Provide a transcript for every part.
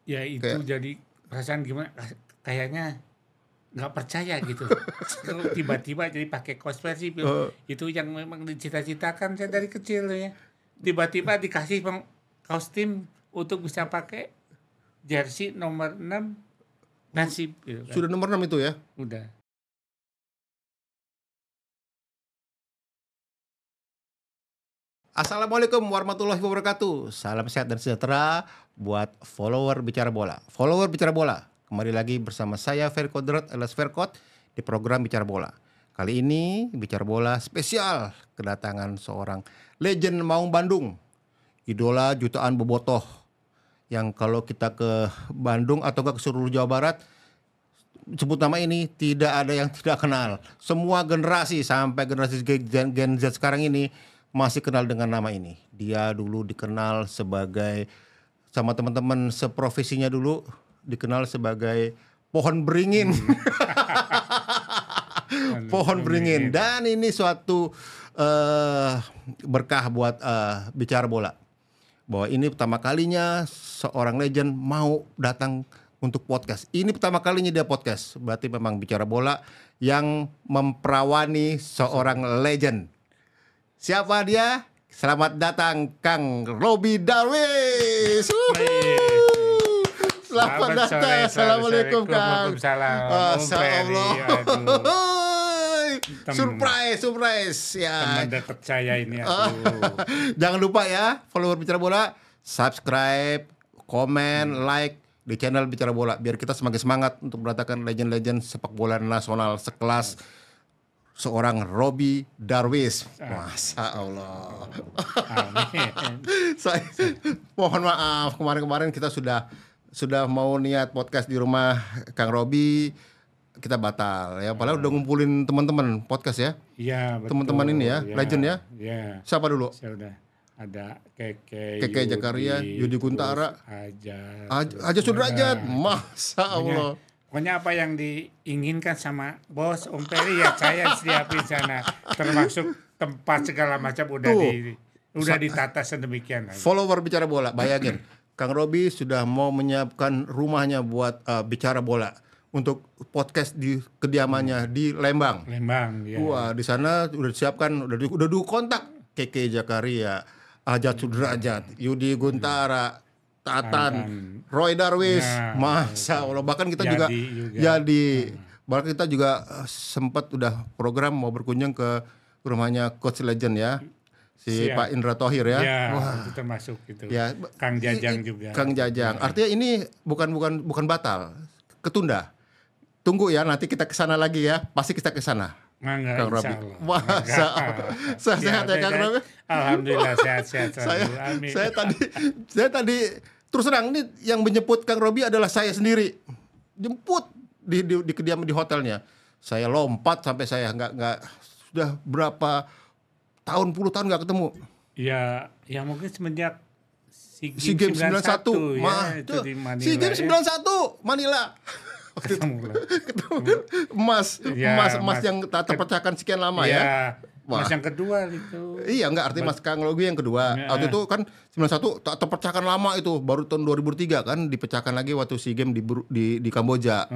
Ya itu Kayak jadi perasaan gimana, kayaknya nggak percaya gitu. Tiba-tiba jadi pakai kaos Persib, eh, itu yang memang dicita-citakan saya dari kecil ya. Tiba-tiba dikasih kaos tim untuk bisa pakai jersey nomor 6 Persib gitu kan. sudah nomor 6 itu ya. Udah. Assalamualaikum warahmatullahi wabarakatuh. Salam sehat dan sejahtera buat follower Bicara Bola. Follower Bicara Bola, kembali lagi bersama saya Verkot Drat alias Verkot di program Bicara Bola. Kali ini Bicara Bola spesial kedatangan seorang legend Maung Bandung, idola jutaan bobotoh yang kalau kita ke Bandung atau ke seluruh Jawa Barat sebut nama ini tidak ada yang tidak kenal. Semua generasi sampai generasi Gen Z sekarang ini masih kenal dengan nama ini. Dia dulu dikenal sebagai sama teman-teman seprofesinya dulu dikenal sebagai pohon beringin. Pohon beringin. Dan ini suatu berkah buat Bicara Bola. Bahwa ini pertama kalinya seorang legend mau datang untuk podcast. Ini pertama kalinya dia podcast. Berarti memang Bicara Bola yang memperawani seorang legend. Siapa dia? Selamat datang Kang Roby Darwis. Selamat datang. Assalamualaikum Kang. Waalaikumsalam. Surprise ya. Teman dekat saya ini aku. Jangan lupa ya, follower Bicara Bola, subscribe, komen, like di channel Bicara Bola biar kita semakin semangat untuk mendatangkan legend-legend sepak bola nasional sekelas seorang Roby Darwis. Masya Allah. Saya mohon maaf kemarin kita sudah mau niat podcast di rumah Kang Roby, kita batal ya. Padahal udah ngumpulin teman-teman podcast ya. Iya, betul. Teman-teman ini ya, legend ya. Iya. Siapa dulu? Saya udah ada Keke Jakaria, Yudi Guntara, Aja Sudrajat. Masya Allah. Pokoknya apa yang diinginkan sama bos Om Peri ya saya siapin sana, termasuk tempat segala macam udah ditata sedemikian. Follower Bicara Bola, bayangin Kang Roby sudah mau menyiapkan rumahnya buat Bicara Bola untuk podcast di kediamannya di Lembang. Ya. Wah, di sana udah disiapkan, udah kontak Keke Jakaria, Aja Sudrajat, Yudi Guntara, Tatan, Roy Darwis, Masya Allah. Bahkan kita juga jadi. Bahkan kita juga sempat udah program mau berkunjung ke rumahnya Coach Legend ya, si Pak Indra Thohir ya. Wah, itu termasuk itu. Ya, Kang Jajang juga. Kang Jajang. Artinya ini bukan batal, ketunda. Tunggu ya, nanti kita kesana lagi ya. Pasti kita kesana. Kang Roby. Sehat ya Kang Roby. Alhamdulillah sehat. Amin. Saya tadi terus terang ini yang menjemput Kang Roby adalah saya sendiri. Jemput di kediaman di hotelnya. Saya lompat sampai saya nggak sudah berapa puluh tahun nggak ketemu. Ya mungkin semenjak SEA Games 91 ya, itu di Manila. SEA Games 91 Manila. Ketemu emas yang tak terpecahkan sekian lama ya. Emas yang kedua itu. Iya enggak, artinya Mas Kang Roby yang kedua. Waktu itu kan 91 tak terpecahkan lama itu, baru tahun 2003 kan dipecahkan lagi waktu SEA Games di Kamboja.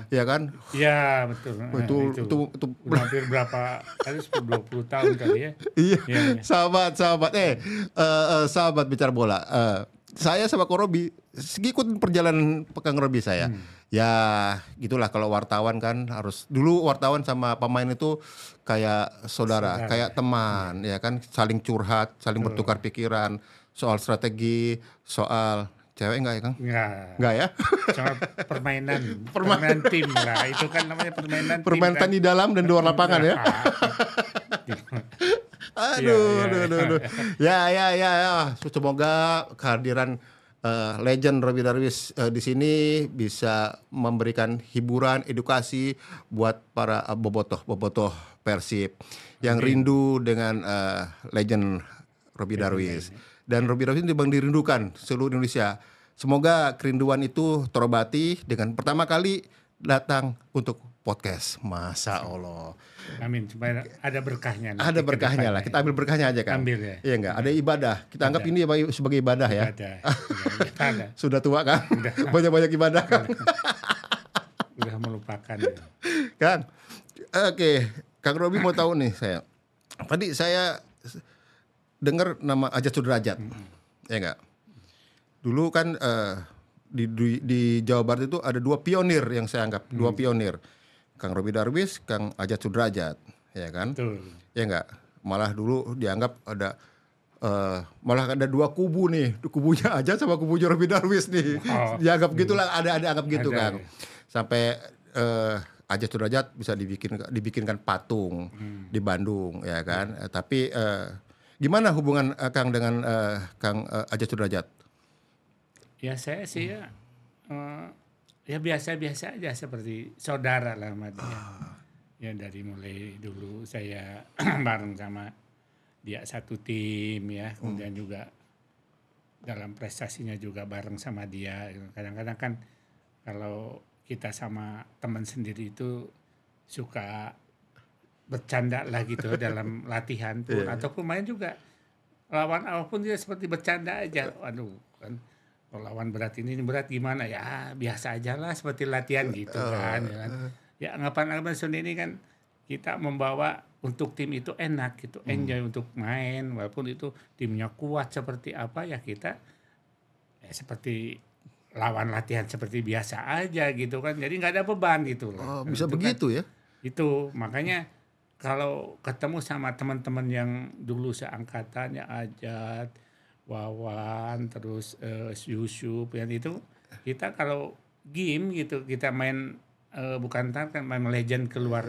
Iya kan? Iya, betul. Itu hampir berapa? Kali 20 tahun kali ya. Iya. Sahabat. Sahabat Bicara Bola. Saya sama Kang Roby ngikutin perjalanan Kang Roby saya. Ya gitulah kalau wartawan kan harus, dulu wartawan sama pemain itu kayak saudara. Kayak teman ya kan, saling curhat, saling bertukar pikiran soal strategi, soal cewek enggak ya Kang? Enggak ya? Cuma permainan tim lah, itu kan namanya permainan tim, kan? di dalam dan di luar lapangan ya. Aduh. Ya. Semoga kehadiran legend Roby Darwis di sini bisa memberikan hiburan, edukasi buat para bobotoh Persib yang rindu dengan legend Roby Darwis. Dan Roby Darwis ini memang dirindukan seluruh Indonesia. Semoga kerinduan itu terobati dengan pertama kali datang untuk podcast. Masa Allah. Amin, supaya ada berkahnya. nanti Ada ke berkahnya lah. depannya. Kita ambil berkahnya aja kan. Ambil ya. Iya enggak? Ada ibadah. Kita anggap ini sebagai ibadah ya. Ada. Kita ada. Sudah tua kan? Banyak-banyak ibadah kan? Udah melupakan. Ya. Kang. Oke, Kang Robi mau tahu nih saya. Tadi saya dengar nama Ajat Sudrajat. Ya enggak? Dulu kan di Jawa Barat itu ada 2 pionir yang saya anggap, 2 pionir. Kang Robi Darwis, Kang Ajat Sudrajat, ya kan? Betul. Ya enggak? Malah dulu dianggap ada malah ada 2 kubu nih, kubunya Ajat sama kubunya Robi Darwis nih. Oh. Dianggap gitulah, ada anggap gitu Ada, Kang. ya. Sampai Ajat Sudrajat bisa dibikinkan patung di Bandung, ya kan? Tapi gimana hubungan Kang dengan Kang Ajat Sudrajat? Ya saya sih ya biasa-biasa aja seperti saudara lah sama dia. Ya dari mulai dulu saya bareng sama dia satu tim ya, kemudian juga dalam prestasinya juga bareng sama dia. Kadang-kadang kan kalau kita sama teman sendiri itu suka bercanda lah gitu dalam latihan pun ataupun main juga lawan apapun dia seperti bercanda aja. Aduh kan. Kalau lawan berat ini berat gimana ya biasa aja lah seperti latihan gitu kan, ya kan. Ya anggapan Sony ini kan kita membawa untuk tim itu enak gitu, enjoy untuk main walaupun itu timnya kuat seperti apa ya kita seperti lawan latihan seperti biasa aja gitu kan, jadi nggak ada beban gitu loh. Oh, bisa Itu begitu ya? Itu makanya kalau ketemu sama teman-teman yang dulu seangkatan ya Ajat, Wawan, terus Yusuf, yang itu kita kalau game gitu kita main bukan kan main legend keluar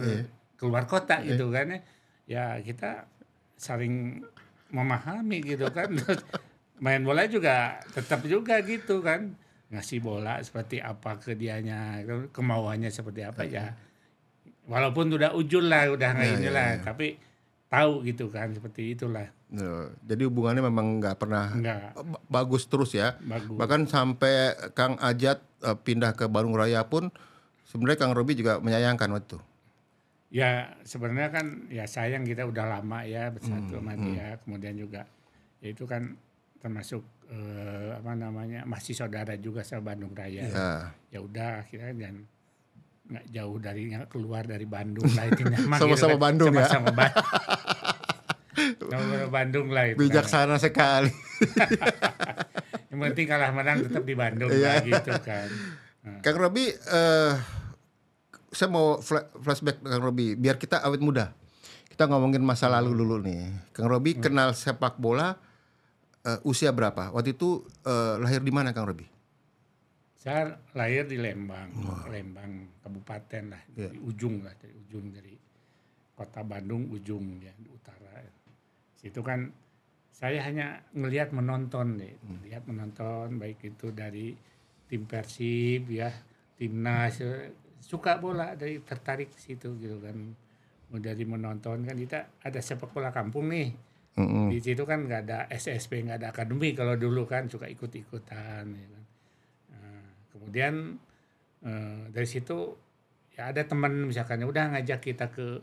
kota gitu kan ya kita saling memahami gitu kan. Terus main bola juga tetap juga gitu kan, ngasih bola seperti apa ke dianya, kemauannya seperti apa ya walaupun udah ujul lah udah nggak inilah tapi tahu gitu kan seperti itulah. Jadi hubungannya memang nggak pernah bagus terus ya. Bagus. Bahkan sampai Kang Ajat pindah ke Bandung Raya pun sebenarnya Kang Robi juga menyayangkan waktu itu. Ya sebenarnya kan ya sayang kita udah lama ya bersatu sama dia, kemudian juga ya itu kan termasuk masih saudara juga sama Bandung Raya. Ya udah kita dan nggak jauh dari keluar dari Bandung lah itu sama-sama Bandung ya. Sama Bandung lah itu. Bijaksana sekali. Yang penting kalah menang tetap di Bandung lah gitu kan. Kang Robi, saya mau flashback Kang Robi biar kita awet muda. Kita ngomongin masa lalu dulu nih. Kang Robi kenal sepak bola usia berapa? Waktu itu lahir di mana Kang Robi? Saya lahir di Lembang, Lembang kabupaten lah, dari ujung dari kota Bandung ujung ya di utara. Situ kan saya hanya ngelihat menonton lihat menonton baik itu dari tim Persib ya, timnas, suka bola dari tertarik situ gitu kan. Dari menonton kan kita ada sepak bola kampung nih. Di situ kan nggak ada SSB, nggak ada akademi kalau dulu kan suka ikut-ikutan. Ya kan. Kemudian dari situ ya ada teman misalkan udah ngajak kita ke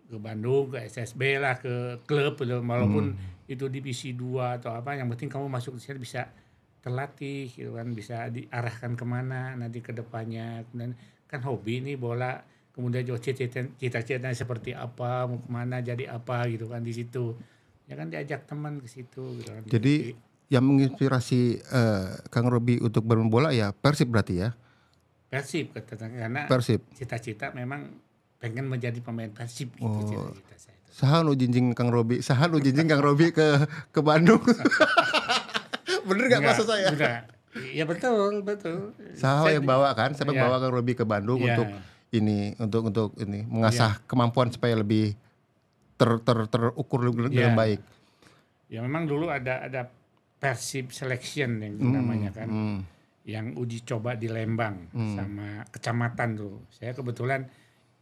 Bandung, ke SSB lah, ke klub walaupun itu divisi 2 atau apa, yang penting kamu masuk di sini bisa terlatih gitu kan, bisa diarahkan kemana nanti ke depannya. Kemudian kan hobi nih bola, kemudian juga cita-citanya seperti apa, mau kemana jadi apa gitu kan di situ. Ya kan diajak teman ke situ gitu kan. Jadi yang menginspirasi Kang Robi untuk bermain bola ya Persib berarti ya? Persib karena Persib. cita-cita memang pengen menjadi pemain Persib gitu cita-cita saya. Sahan ujinjing Kang Robi ke Bandung. Bener nggak maksud saya? Enggak. Ya betul. Saha yang bawa kan, siapa ya. bawa Kang Robi ke Bandung untuk mengasah kemampuan supaya lebih terukur dengan baik. Ya memang dulu ada Persib Selection yang namanya kan, yang uji coba di Lembang sama kecamatan tuh. Saya kebetulan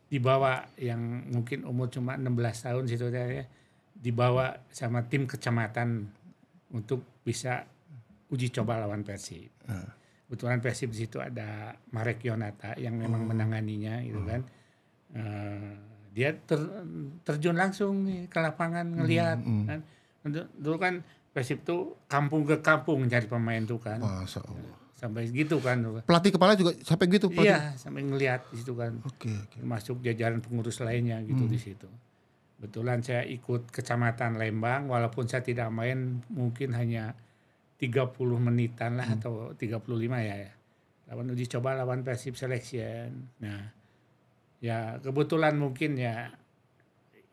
dibawa yang mungkin umur cuma 16 tahun situ ya, dibawa sama tim kecamatan untuk bisa uji coba lawan Persib. kebetulan Persib di situ ada Marek Yonata yang memang menanganinya gitu kan. Dia terjun langsung nih ke lapangan ngelihat kan. Dulu kan Persib tuh kampung ke kampung cari pemain tuh kan. Masya Allah. Sampai gitu kan. Pelatih kepala juga sampai gitu pelatih. Iya, sampai ngelihat di situ kan. Oke. Termasuk jajaran pengurus lainnya gitu di situ. Kebetulan saya ikut Kecamatan Lembang walaupun saya tidak main mungkin hanya 30 menitan lah atau 35 ya. Lawan uji coba lawan Persib Selection. Nah, ya kebetulan mungkin ya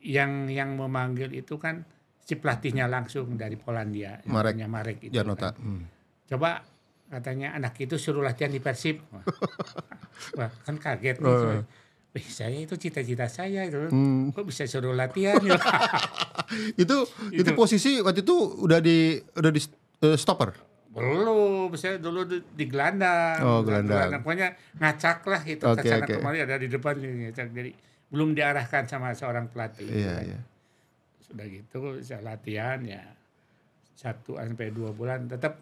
yang memanggil itu kan si pelatihnya langsung dari Polandia, namanya Marek itu. Janota. Kan. Coba katanya anak itu suruh latihan di Persib. Wah, kan kaget nih. Saya itu cita-cita saya itu. Kok bisa suruh latihan ya? itu posisi waktu itu udah di stopper. Belum, saya dulu di gelandang. Oh, gelandang. Pokoknya ngacak lah itu kesana kemari ada di depan ngacak. Jadi belum diarahkan sama seorang pelatih. Iya, kan. iya. Sudah gitu saya latihan ya 1 sampai 2 bulan tetap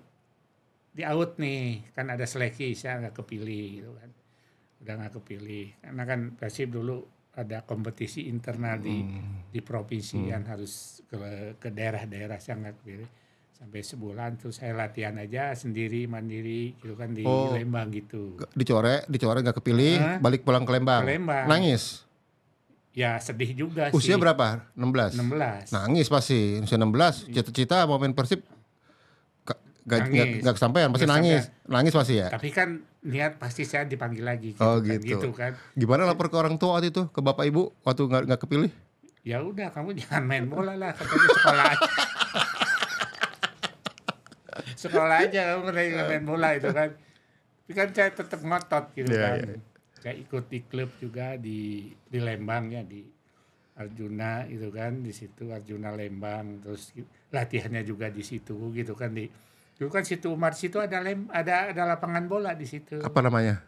di out nih, kan ada seleksi saya nggak kepilih gitu kan. Udah nggak kepilih karena kan Persib dulu ada kompetisi internal di provinsi yang harus ke daerah-daerah, saya nggak kepilih. Sampai sebulan tuh saya latihan aja sendiri mandiri gitu kan di Lembang gitu. Dicoret nggak kepilih, balik pulang ke Lembang. Nangis. Ya sedih juga sih. Usia berapa? 16. Nangis pasti. Usia 16, cita-cita mau main Persib nggak kesampaian, pasti nangis. Nangis pasti ya. Tapi kan niat pasti saya dipanggil lagi gitu kan. Gimana lapor ke orang tua waktu itu, ke bapak ibu waktu nggak kepilih? Ya udah kamu jangan main bola lah, katanya sekolah aja. Sekolah aja kamu main bola itu kan. Tapi kan saya tetap ngotot gitu kan. Yeah. Saya ikut di klub juga di Lembang ya, di Arjuna itu kan, di situ Arjuna Lembang, terus latihannya juga di situ gitu kan. Dulu kan situ Umar, situ ada lapangan bola di situ. Apa namanya?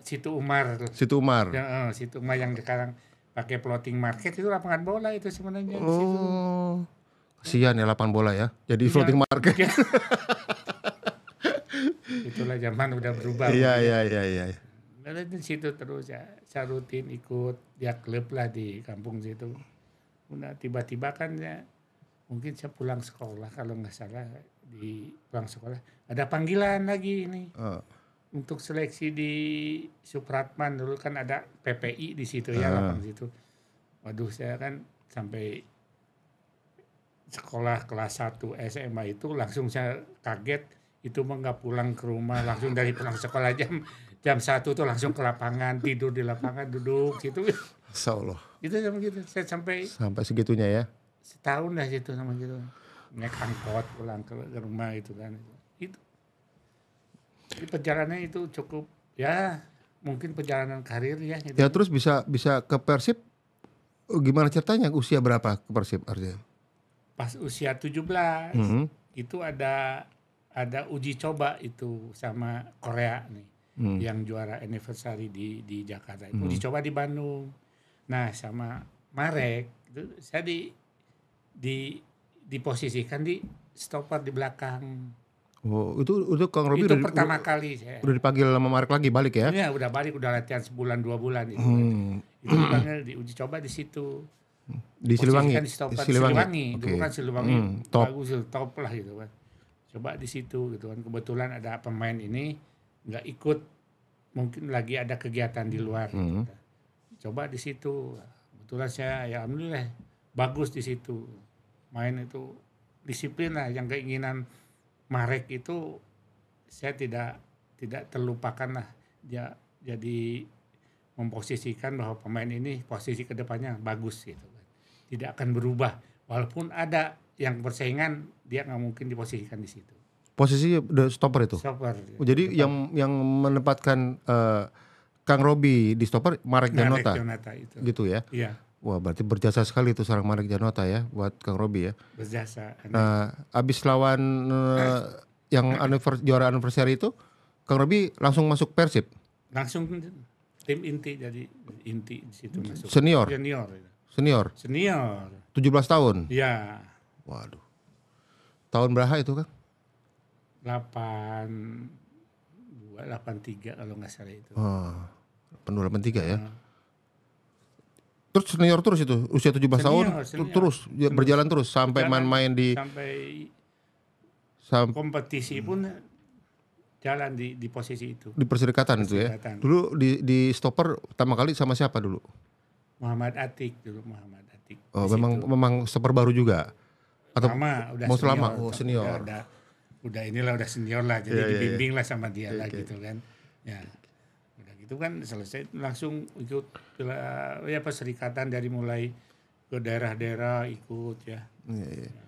Situ Umar. Situ Umar. Ya, Situ Umar yang sekarang pakai floating market itu lapangan bola itu sebenarnya di situ. Kasihan ya lapangan bola ya. Jadi floating market. Itulah zaman udah berubah. Iya. Nah, di situ terus ya, saya rutin ikut dia klub lah di kampung situ. Udah tiba-tiba kan ya, mungkin saya pulang sekolah kalau nggak salah, di pulang sekolah ada panggilan lagi ini untuk seleksi di Supratman. Dulu kan ada PPI di situ ya, lapang situ. Waduh, saya kan sampai sekolah kelas 1 SMA itu langsung saya kaget, itu mah nggak pulang ke rumah, langsung dari pulang sekolah jam 1 tuh langsung ke lapangan, tidur di lapangan, duduk situ. Masya Allah. Itu sama gitu, saya sampai segitunya ya. Setahun dah situ sama gitu. Naik angkot pulang ke rumah itu kan. Itu. Jadi perjalanan itu cukup ya, mungkin perjalanan karir ya. Gitu. Ya terus bisa ke Persib, gimana ceritanya, usia berapa ke Persib artinya? Pas usia 17 itu ada uji coba itu sama Korea nih. Yang juara anniversary di Jakarta. Uji coba di Bandung. Nah, sama Marek itu saya diposisikan di stopper di belakang. Oh, itu Kang Robi itu pertama kali saya. Udah dipanggil sama Marek lagi balik ya? Iya, udah balik, udah latihan sebulan 2 bulan itu. Itu dipanggil di uji coba di situ. Di Siliwangi. Di Siliwangi. Dulu kan Siliwangi top. Bagus, top lah gitu kan. Coba di situ gitu kan. Kebetulan ada pemain ini nggak ikut, mungkin lagi ada kegiatan di luar. Gitu. Coba di situ, kebetulan saya ya alhamdulillah bagus di situ. Main itu disiplin lah, yang keinginan Marek itu saya tidak terlupakan lah. Dia jadi memposisikan bahwa pemain ini posisi kedepannya bagus gitu. Tidak akan berubah, walaupun ada yang persaingan dia nggak mungkin diposisikan di situ. Posisi udah stopper itu. Stopper. Jadi yang menempatkan Kang Robi di stopper Marek Janota itu. Gitu ya. Iya. Wah, berarti berjasa sekali itu seorang Marek Janota ya buat Kang Robi ya. Berjasa. Abis lawan yang juara anniversary itu, Kang Robi langsung masuk Persib. Langsung tim inti, jadi inti di situ masuk. Senior. 17 tahun. Iya. Waduh. Tahun berapa itu, Kang? 82, 83 kalau nggak salah itu. Oh, 82, 83 ya. Terus senior terus itu usia 17 tahun Senior. terus ya, berjalan terus sampai main-main di sampai kompetisi pun jalan di posisi itu. di perserikatan itu ya. Dulu di stopper pertama kali sama siapa dulu? Muhammad Atik. Oh, memang stopper baru juga. Atau udah selama senior. Udah senior lah, jadi dibimbing lah sama dia lah gitu kan. Ya. Udah gitu kan selesai langsung ikut perserikatan dari mulai ke daerah-daerah ikut ya. Iya.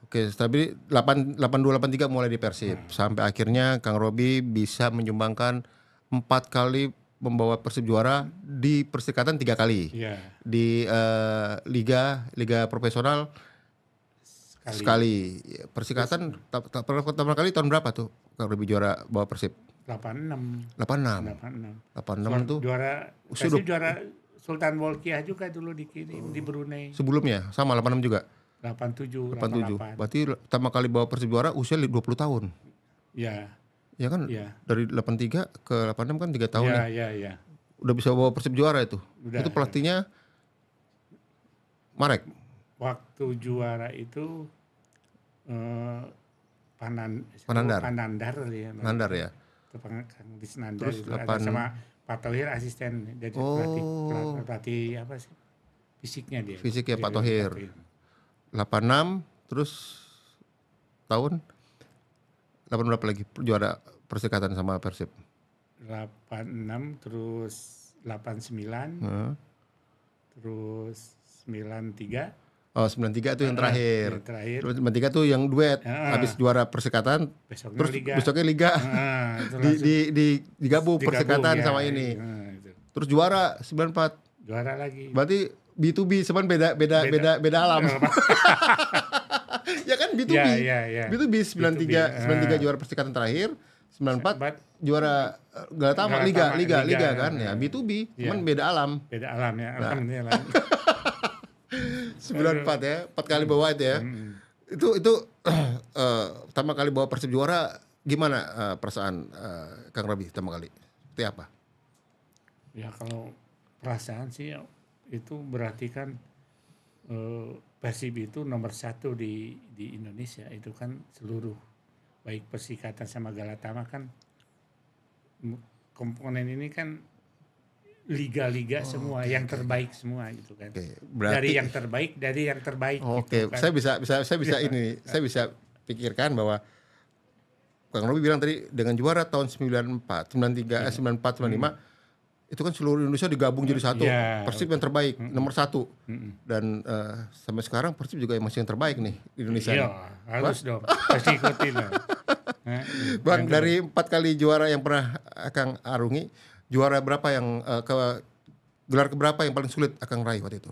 Oke, tapi 82, 83 mulai di Persib sampai akhirnya Kang Robi bisa menyumbangkan 4 kali membawa Persib juara di perserikatan 3 kali. Iya. Di liga profesional sekali. Perserikatan pertama kali tahun berapa tuh Kang Robi juara bawa Persib? 86 tuh juara Persib juara Sultan Bolkiah juga dulu dikirim di Brunei. Sebelumnya sama 86 juga. 87. Berarti pertama kali bawa Persib juara usia 20 tahun. Iya. Ya kan? Ya. Dari 83 ke 86 kan 3 tahun ya. Udah bisa bawa Persib juara itu. Itu pelatihnya Marek. Waktu juara itu Panandar ya. Terus sama Pak Thohir asisten jadi pelatih apa sih? Fisiknya dia. Fisiknya Pak Thohir. 86 terus tahun 8 berapa lagi juara perserikatan sama Persib? 86 terus 89 terus 93. Oh 93 itu yang terakhir. Terus 93 tuh yang duet habis juara perserikatan besoknya liga. Digabung perserikatan sama ini. Terus juara 94. Juara lagi. Berarti B2B cuman beda alam. Ya kan B2B. B2B 93 juara perserikatan terakhir, 94 juara Galatama liga kan ya. B2B cuman beda alam. Beda alam ya. Alhamdulillah. 94 ya, 4 kali bawa itu ya. Itu pertama kali bawa Persib juara gimana perasaan Kang Robi pertama kali? Seperti apa? Ya kalau perasaan sih itu berarti kan Persib itu nomor 1 di Indonesia itu kan seluruh baik Persikatan sama Galatama kan komponen ini kan liga-liga semua yang terbaik semua gitu kan. Berarti, dari yang terbaik. Oke, gitu kan. Saya bisa ini saya bisa pikirkan bahwa Kang Robi bilang tadi dengan juara tahun 94, 93, 94, 95 itu kan seluruh Indonesia digabung jadi satu. Persib yang terbaik nomor 1 dan sampai sekarang Persib juga masih yang terbaik nih di Indonesia. Iya, harus dong. Pasti ikutin lah. Bang, dari 4 kali juara yang pernah Akang arungi, juara berapa yang gelar keberapa yang paling sulit Akang raih waktu itu?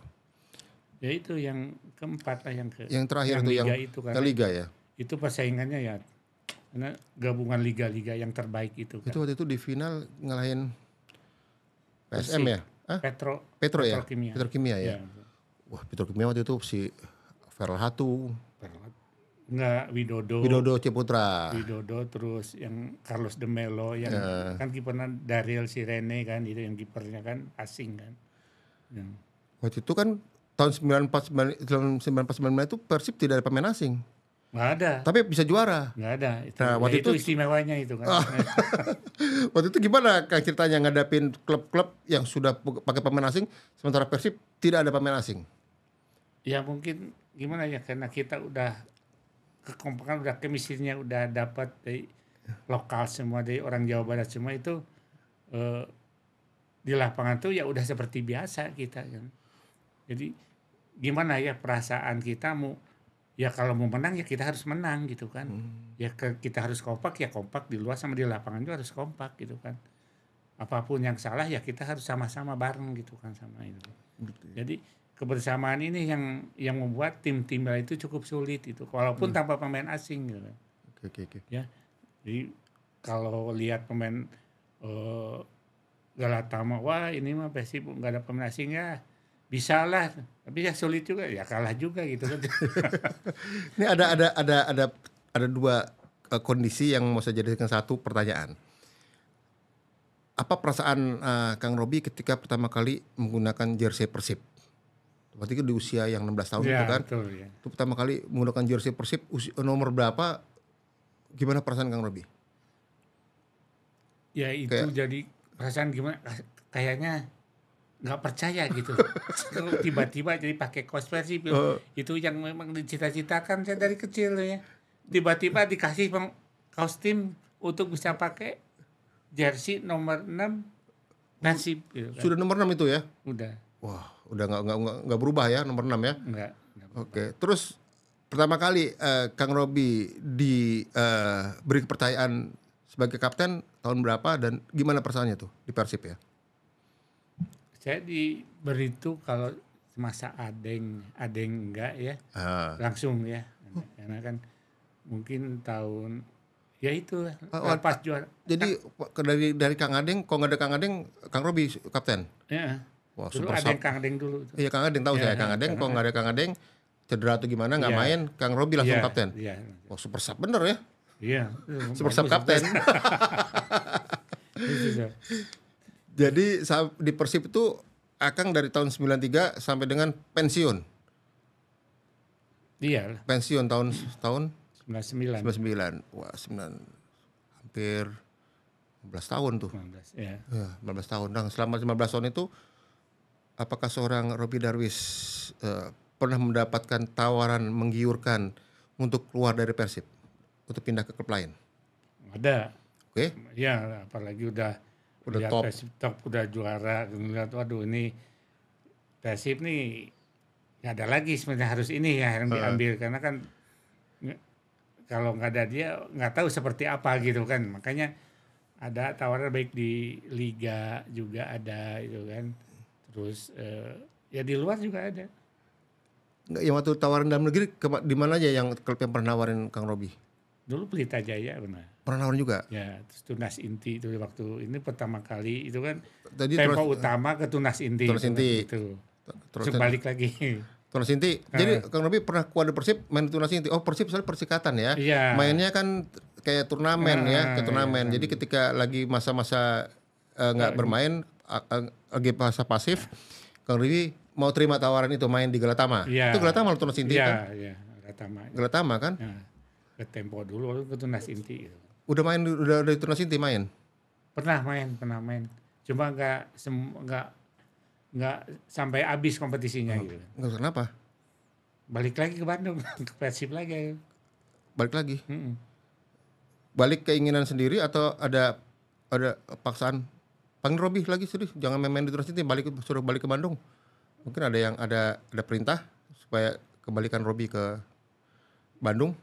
Ya itu yang keempat lah, yang terakhir itu yang kan. Liga ya. Itu persaingannya ya karena gabungan liga-liga yang terbaik itu kan. Itu waktu itu di final ngalahin PSM ya? Petrokimia ya. Wah, Petrokimia waktu itu si Ferlhatu. Enggak, Widodo Ciputra. Widodo, terus yang Carlos de Melo yang kan kipernya Daryl Sirene kan, itu yang kipernya kan asing kan. Waktu itu kan tahun 94 itu Persib tidak ada pemain asing. Nggak ada. Tapi bisa juara. Nggak ada. Waktu itu istimewanya itu kan. Waktu itu gimana Kang ceritanya ngadapin klub-klub yang sudah pakai pemain asing, sementara Persib tidak ada pemain asing? Ya mungkin gimana ya, karena kita udah kekompakan, udah chemistry-nya udah dapat dari lokal semua, dari orang Jawa Barat semua itu di lapangan tuh ya udah seperti biasa kita kan. Jadi gimana ya perasaan kita ya kalau mau menang ya kita harus menang gitu kan. Ya kita harus kompak di luar sama di lapangan juga harus kompak gitu kan. Apapun yang salah ya kita harus sama-sama bareng gitu kan sama itu. Jadi kebersamaan ini yang membuat tim-tim itu cukup sulit itu walaupun tanpa pemain asing gitu kan. Oke. Ya. Jadi kalau lihat pemain Galatama, wah ini mah Persib enggak ada pemain asing ya. Bisa lah, tapi ya sulit juga, ya kalah juga gitu kan. Ini ada 2 kondisi yang mau saya jadikan satu pertanyaan. Apa perasaan Kang Robi ketika pertama kali menggunakan jersey Persib? Berarti di usia yang 16 tahun itu kan? Betul, ya. Itu pertama kali menggunakan jersey Persib nomor berapa? Gimana perasaan Kang Robi? Ya itu jadi perasaan gimana? Kayaknya nggak percaya gitu. Tiba-tiba jadi pakai kaos Persib. Itu yang memang dicita-citakan saya dari kecil ya. Tiba-tiba dikasih kaos tim untuk bisa pakai jersey nomor 6 Persib. Gitu kan. Sudah nomor 6 itu ya? Udah. Wah, udah nggak berubah ya nomor 6 ya? Enggak. Oke. Terus pertama kali Kang Robi diberi kepercayaan sebagai kapten tahun berapa dan gimana perasaannya tuh di Persib ya? Saya diberi itu kalau masa adeng enggak ya, langsung ya, karena kan mungkin tahun ya itu pas juara. Jadi dari Kang Adeng, kalau nggak ada Kang Adeng, Kang Robi kapten. Ya. Wah, Dulu super ada Kang Adeng dulu. Iya Kang Adeng tahu saya Kang Adeng. Kalau nggak ada Kang Adeng, cedera atau gimana nggak main, Kang Robi langsung kapten. Iya. Wah, super sub bener ya? Iya. Super sub kapten. Jadi di Persib itu Akang dari tahun 93 sampai dengan pensiun. Iya. Pensiun tahun 99. 99. Wah, hampir 15 tahun tuh. 19, ya. Ya, 15 tahun. Nah, selama 15 tahun itu apakah seorang Robi Darwis pernah mendapatkan tawaran menggiurkan untuk keluar dari Persib untuk pindah ke klub lain? Ada. Oke. Ya, apalagi udah top. Persib top, udah juara, ngeliat waduh ini Persib nih nggak ada lagi sebenarnya harus ini ya yang diambil karena kan kalau nggak ada dia nggak tahu seperti apa gitu kan, makanya ada tawaran baik di liga juga ada itu kan, terus ya di luar juga ada. Yang waktu tawaran dalam negeri di mana aja yang klub yang pernah nawarin Kang Robi? Dulu Pelita Jaya benar. Pernah nawarin juga? Ya, Tunas Inti itu waktu ini pertama kali itu kan Tadi tempo utama ke Tunas Inti. Tunas Inti. Itu. Terus balik lagi. Tunas Inti. Jadi Kang Robi pernah keluar dari Persib main Tunas Inti. Oh, Persib soalnya persikatan ya. Iya. Mainnya kan kayak turnamen ya, kayak turnamen. Jadi ketika lagi masa-masa nggak bermain, lagi masa pasif, Kang Robi mau terima tawaran itu main di Galatama. Iya. Itu Galatama atau Tunas Inti kan? Iya, Galatama. Galatama kan? Ya, ke Tempo dulu ke Tunas Inti. Udah di Tunas Inti main? Pernah main. Cuma nggak sampai habis kompetisinya gitu. Nggak, kenapa? Balik lagi ke Bandung, ke Persib lagi. Balik lagi? Balik keinginan sendiri atau ada paksaan? Panggil Robi lagi serius, jangan main-main di Tunas Inti, suruh balik ke Bandung. Mungkin ada perintah supaya kembalikan Robi ke Bandung.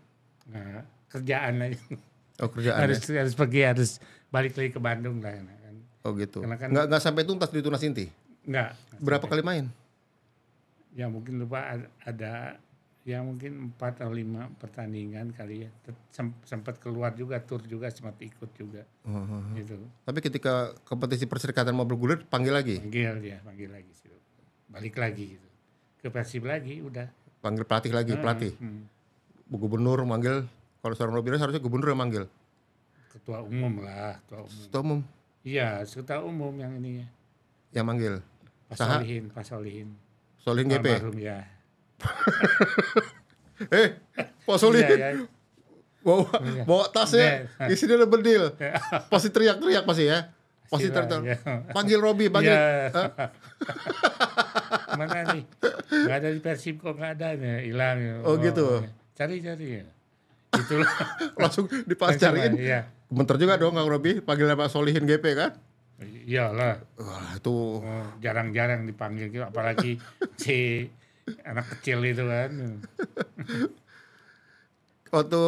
Nah, kerjaan aja. Oh, kerjaan. harus pergi, harus balik lagi ke Bandung lah. Kan. Oh gitu. Kan, nggak sampai tuntas di Tunas Inti? Nggak. Berapa kali main? Ya mungkin lupa ada ya mungkin 4 atau 5 pertandingan kali ya. Sempat keluar juga, tur juga, sempat ikut juga. Gitu. Tapi ketika kompetisi perserikatan mau bergulir, panggil lagi? Panggil lagi sih. Balik lagi gitu. Ke Persib lagi udah. Panggil pelatih lagi, pelatih. Gubernur manggil, kalau seorang Robi harusnya gubernur yang manggil. Ketua umum lah, Ketua umum. Iya, ketua umum yang ini ya. Yang manggil. Pak Solihin. Solihin GP. Almarhum ya. Pak Solihin. Ya. Bawa tasnya, isinya udah berdil. Pasti teriak-teriak pasti ya. Pasti teriak. Ya. Panggil Robi, panggil. Ya. Mana nih? Nggak ada di Persib kok, nggak ada nih, hilang. Oh gitu. Cari ya. Itulah. Langsung dipascarin. Iya. Bentar juga dong Kang Robi panggil Pak Solihin GP kan? Iyalah. Wah itu jarang-jarang dipanggil gitu, apalagi si anak kecil itu kan. Waktu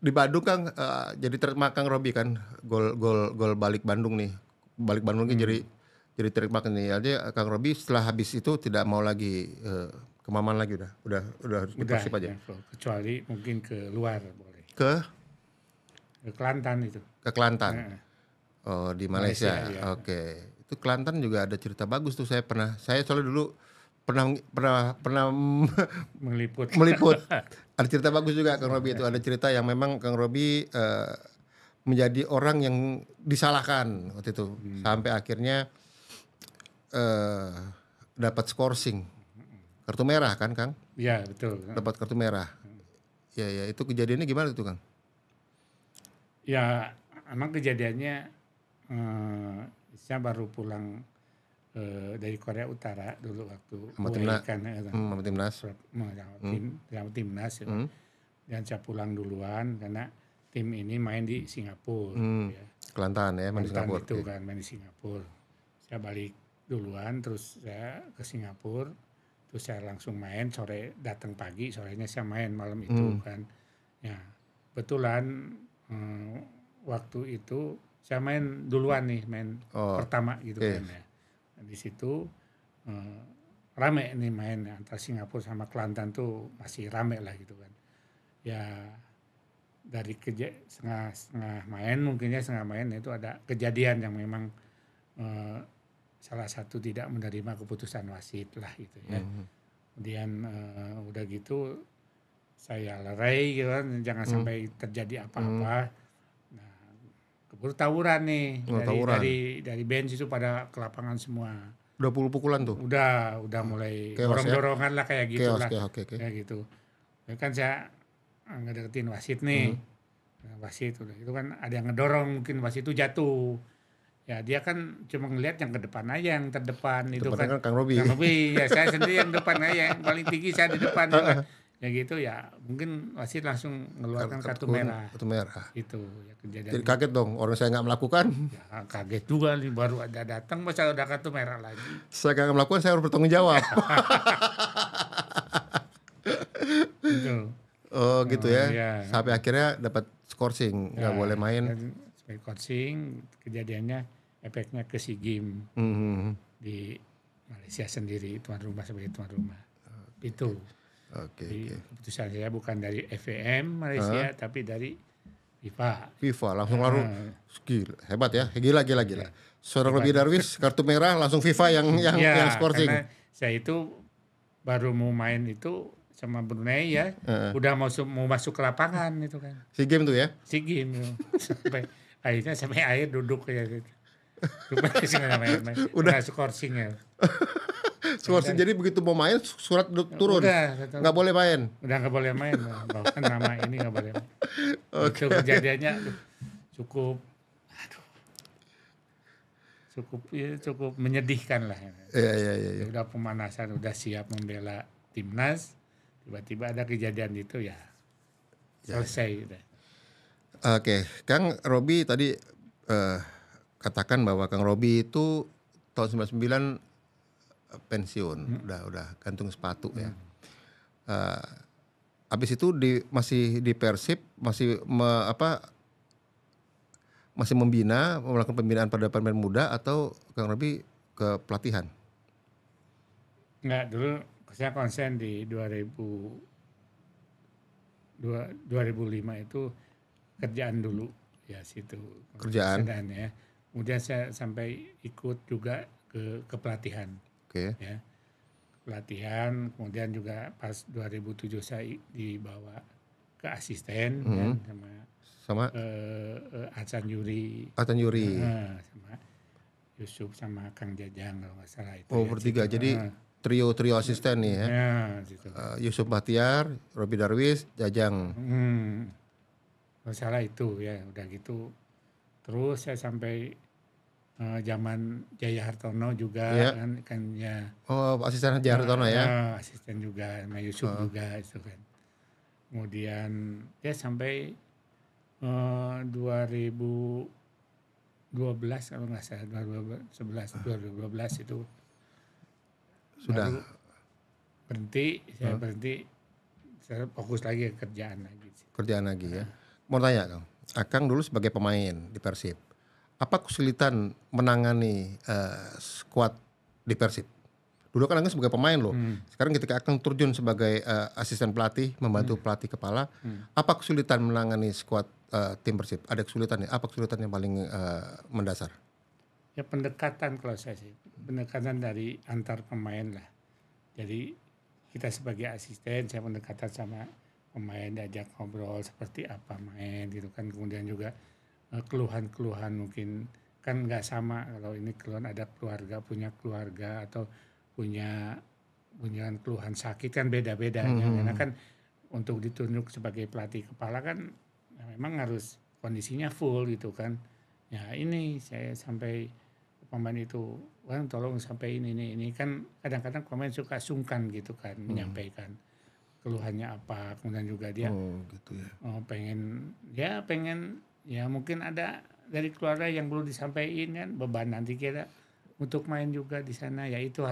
di Bandung Kang jadi terima Kang Robi kan gol balik Bandung nih. Balik Bandung ini jadi terima nih. Aja Kang Robi setelah habis itu tidak mau lagi ke Maman lagi udah harus di Persib aja. Ya, kecuali mungkin ke luar boleh. Ke Kelantan itu. Ke Kelantan. Oh, di Malaysia. Ya. Oke. Itu Kelantan juga ada cerita bagus tuh. Saya soalnya dulu pernah meliput. Ada cerita bagus juga Kang Robi itu. Ada cerita yang memang Kang Robi menjadi orang yang disalahkan waktu itu sampai akhirnya dapat skorsing kartu merah kan Kang? Ya betul. Dapat kartu merah. Ya itu kejadiannya gimana tuh Kang? Ya emang kejadiannya saya baru pulang dari Korea Utara dulu waktu Sama timnas. kan Sama timnas. sama timnas ya. Dan saya pulang duluan karena tim ini main di Singapura. Ya. Kelantan ya, main di Kelantan Singapura. itu kan main di Singapura. Saya balik duluan terus saya ke Singapura. Terus saya langsung main sore, datang pagi, sorenya saya main malam itu kan. Ya kebetulan waktu itu saya main duluan nih, main pertama gitu kan ya. Di situ rame nih main antara Singapura sama Kelantan tuh masih rame lah gitu kan. Ya dari setengah main mungkinnya setengah main itu ada kejadian yang memang salah satu tidak menerima keputusan wasit lah gitu ya. Kemudian udah gitu saya lerai gitu kan, jangan sampai terjadi apa-apa. Nah, keburu tawuran nih dari bench itu pada ke lapangan semua. Udah pukul-pukulan tuh? Udah mulai dorong-dorongan lah kayak gitu lah. Kayak gitu. Ya kan saya ngedeketin wasit nih. Wasit udah itu kan ada yang ngedorong, mungkin wasit itu jatuh. Ya dia kan cuma ngelihat yang ke depan aja, yang terdepan itu kan. Kang Robi. Kang Robi, ya saya sendiri yang depan aja, yang paling tinggi saya di depan gitu kan. Ya gitu ya, mungkin wasit langsung mengeluarkan kartu merah. Kartu merah. Itu ya kejadian. Jadi kaget dong, orang saya nggak melakukan. Ya kaget juga nih, baru ada datang masa udah kartu merah lagi. Saya nggak melakukan, saya harus bertanggung jawab. Gitu. Oh gitu ya. Ya. Sampai akhirnya dapat skorsing, nggak boleh main. Sampai skorsing, kejadiannya efeknya ke SEA Games di Malaysia sendiri, tuan rumah sebagai tuan rumah. Itu. Oke. Keputusan saya bukan dari FVM Malaysia, tapi dari FIFA. FIFA langsung lalu skill hebat ya, gila. Seorang Robi Darwis kartu merah langsung FIFA yang skorsing. Karena saya itu baru mau main itu sama Brunei ya, udah mau masuk ke lapangan itu kan. SEA Games tuh ya? SEA Games sampai akhir duduk ya gitu. Udah skorsing ya. Skorsing jadi begitu mau main surat turun. Nggak boleh main. Udah nggak boleh main. Bahkan nama ini nggak boleh main. Itu kejadiannya cukup menyedihkan lah. Iya. Udah pemanasan, udah siap membela timnas, tiba-tiba ada kejadian itu ya selesai. Oke, Kang Robi tadi katakan bahwa Kang Robi itu tahun 99 pensiun, udah gantung sepatu ya. Habis itu masih di Persib, masih melakukan pembinaan pada pemain muda atau Kang Robi ke pelatihan? Enggak, dulu saya konsen di 2005 itu kerjaan dulu ya situ. Kerjaan. Ya. Kemudian saya sampai ikut juga ke pelatihan. Oke. Ya. Pelatihan, kemudian juga pas 2007 saya dibawa ke asisten ya, sama Hasan Yuri. Sama Yusuf sama Kang Jajang kalau nggak salah itu. Oh, bertiga. Jadi trio asisten nih ya. Gitu. Yusuf Bahtiar, Robi Darwis, Jajang. Kalau salah itu ya, udah gitu. Terus saya sampai zaman Jaya Hartono juga kan ya. Oh, asisten Jaya Hartono ya. Asisten juga sama Yusuf juga itu kan. Kemudian ya sampai 2012 kalau nggak salah 2012 itu sudah berhenti, saya fokus lagi ke kerjaan lagi. Ya. Mau tanya Kang dulu sebagai pemain di Persib, apa kesulitan menangani skuad di Persib? Dulu kan Akang sebagai pemain loh. Sekarang ketika Akang terjun sebagai asisten pelatih, membantu pelatih kepala, apa kesulitan menangani skuad tim Persib? Ada kesulitan ya? Apa kesulitan yang paling mendasar? Ya pendekatan kalau saya sih, pendekatan dari antar pemain lah. Jadi kita sebagai asisten, saya pendekatan sama pemain, diajak ngobrol seperti apa main gitu kan. Kemudian juga keluhan-keluhan mungkin kan nggak sama kalau ini keluhan ada punya keluarga atau punya keluhan sakit kan beda-bedanya karena kan untuk ditunjuk sebagai pelatih kepala kan memang harus kondisinya full gitu kan. Ya ini saya sampai pemain itu, Bang tolong sampai ini kan kadang-kadang pemain suka sungkan gitu kan menyampaikan keluhannya apa, kemudian juga dia gitu ya. pengen ya mungkin ada dari keluarga yang belum disampaikan kan beban nanti kita untuk main juga di sana ya itu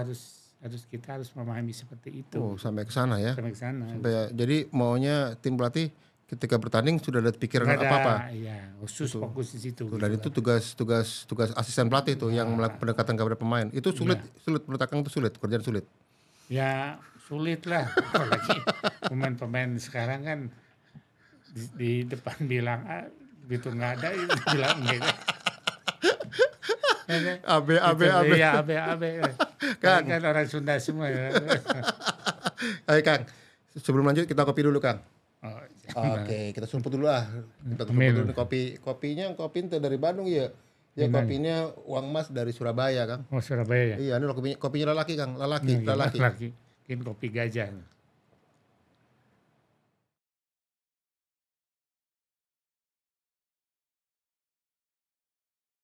kita harus memahami seperti itu. Sampai ke sana ya. Sampai ke sana. Jadi maunya tim pelatih ketika bertanding sudah ada pikiran apa-apa. Iya, khusus fokus di situ. Dan itu tugas asisten pelatih tuh yang melakukan pendekatan kepada pemain. Itu sulit menurut Akang itu sulit, pekerjaan sulit. Ya sulit lah, apalagi pemain-pemain sekarang kan di depan bilang begitu nggak ada itu bilang gitu. AB. Ya AB. Kan orang Sunda semua ya. Ayo Kang, sebelum lanjut kita kopi dulu Kang. Oh, Oke, kita sumput dulu lah. Kita sumput dulu kopinya itu dari Bandung ya. Ya kopinya Uang Mas dari Surabaya Kang. Oh Surabaya ya. Iya, ini kopinya lelaki Kang, lelaki. Ini kopi gajah.